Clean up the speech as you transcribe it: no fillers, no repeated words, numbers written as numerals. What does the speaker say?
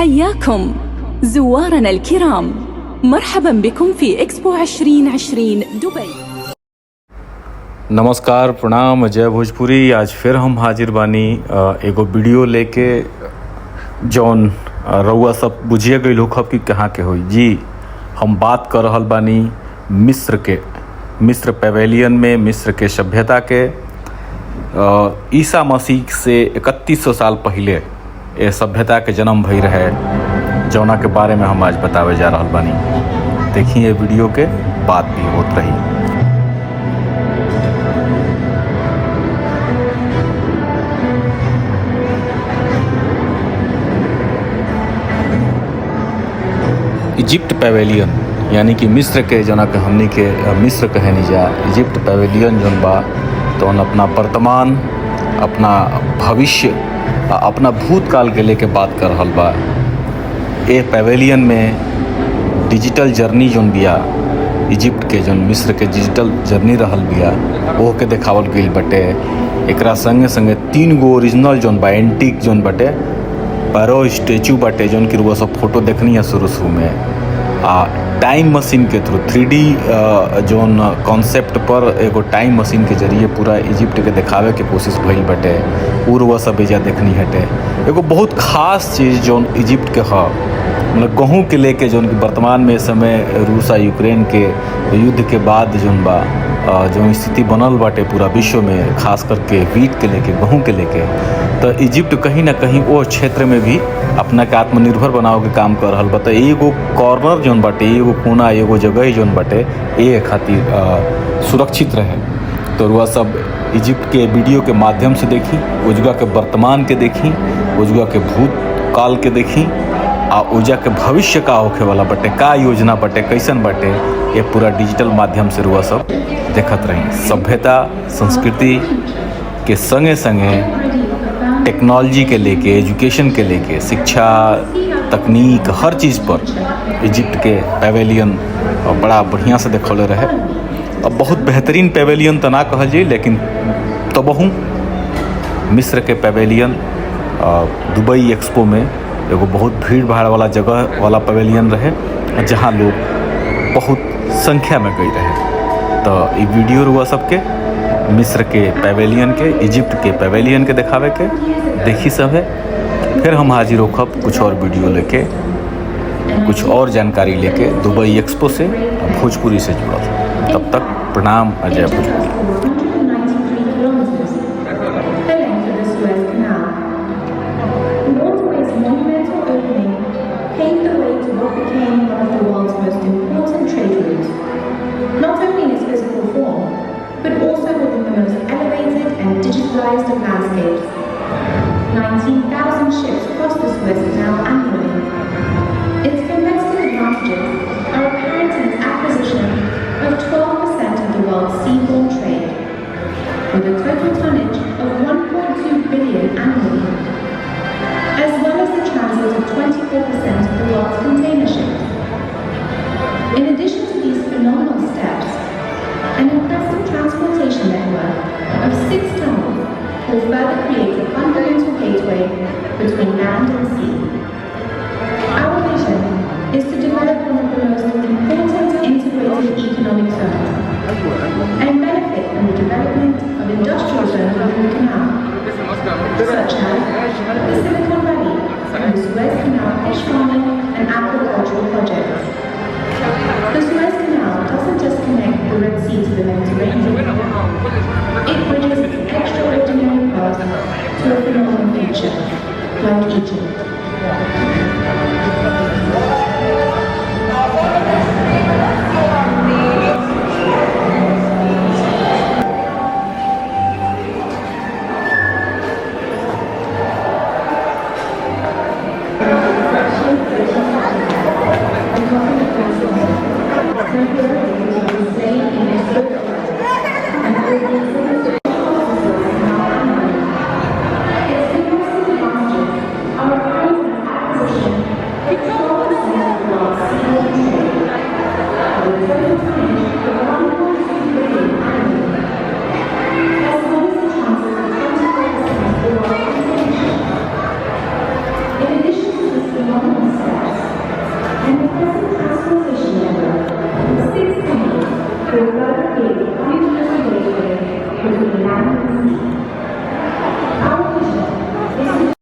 حياكم زوارنا الكرام، مرحبا بكم في expo 2020 Dubai. नमस्कार, प्रणाम, जय भोजपुरी। आज फिर हम हाजिर बानी एगो वीडियो लेके जौन रउआ सब बुझिए गई लोग कि कहाँ के होई जी। हम बात कर रहल बानी मिस्र पेवेलियन में मिस्र के सभ्यता के। ईसा मसीह से 3100 साल पहले ये सभ्यता के जन्म भई रहे, जौना के बारे में हम आज बतावे जा रहल बानी। देखिए ये वीडियो के बात भी होत रही। इजिप्ट पेवेलियन यानी कि मिस्र के जना के हमनी के मिस्र कहनी जा। इजिप्ट पेवेलियन जौन बा तो अपना वर्तमान, अपना भविष्य, अपना भूतकाल के लेके बात कर रहल बा। ए पेवेलियन में डिजिटल जर्नी जौन बिया, इजिप्ट के जौन मिस्र के डिजिटल जर्नी रहल बिया ओह के देखावल गईल बटे। एकरा संगे संगे 3 गो ओरिजिनल जौन बा एंटीक जौन बटे पैरो स्टेचू बाटे, जौन की वो सब फोटो देखनी है शुरू में। टाइम मशीन के थ्रू 3D जौन कॉन्सेप्ट पर एगो टाइम मशीन के जरिए पूरा इजिप्ट के दिखावे के कोशिश भइल बटे। वो सब एजा देखनी हटे। एगो बहुत खास चीज़ जौन इजिप्ट के ह, मतलब गहूँ के लेके जौन कि वर्तमान में समय रूस आ यूक्रेन के युद्ध के बाद जौन बा जो स्थिति बनल बाटे पूरा विश्व में, खास करके वीट के लेके, गहूँ के लेके, तो इजिप्ट कहीं ना कहीं वो क्षेत्र में भी अपना के आत्मनिर्भर बनावे के काम कर रहल बा। तो एगो कॉर्नर जौन बाटे, एगो कोना, एगो जगह जौन बाटे ए खातिर सुरक्षित रहे। तो वह सब इजिप्ट के वीडियो के माध्यम से देखी, उस जगह के वर्तमान के देखी, उस जगह के भूतकाल के देखी, आ उजा के भविष्य का होखे वाला बटे, का योजना बटे, कैसन बटे, ये पूरा डिजिटल माध्यम से रुआ सब देखत रही। सभ्यता संस्कृति के संगे संगे टेक्नोलॉजी के लेके, एजुकेशन के लेके, शिक्षा, तकनीक, हर चीज़ पर इजिप्ट के पेवेलियन बड़ा बढ़िया से देखौले रहे। अब बहुत बेहतरीन पेवेलियन तो ना कहल जाए, लेकिन तबहू मिस्र के पेवेलियन दुबई एक्सपो में एगो बहुत भीड़ भाड़ वाला जगह वाला पेवेलियन रहे, जहाँ लोग बहुत संख्या में गई रहे। तो ये वीडियो रुआ सबके मिस्र के पेवेलियन के, इजिप्ट के पेवेलियन के दिखावे के देखी सब है। फिर हम हाजिर होखब कुछ और वीडियो लेके, कुछ और जानकारी लेके दुबई एक्सपो से, भोजपुरी से जुड़ल। तब तक प्रणाम, Ajay Bhojpuri. Of landscapes. 19,000 ships cross the Suez Canal annually. Its competitive advantages are apparent in its acquisition of 12% of the world's seaborne trade, with a total tonnage of 1.2 billion annually, as well as the transit of 24% of the world's container ships. In addition to these phenomenal steps, an impressive transportation network of 6 tunnels will further create a fundamental gateway between land and sea. Our vision is to develop one of the most important integrated economic zones and benefit from the development of industrial zones within the canal, such as the Silicon Valley and the Suez Canal fish farming and agricultural projects. The Suez Canal doesn't just connect the Red Sea to the Mediterranean. It bridges extraordinary paths to a phenomenal future, like Egypt.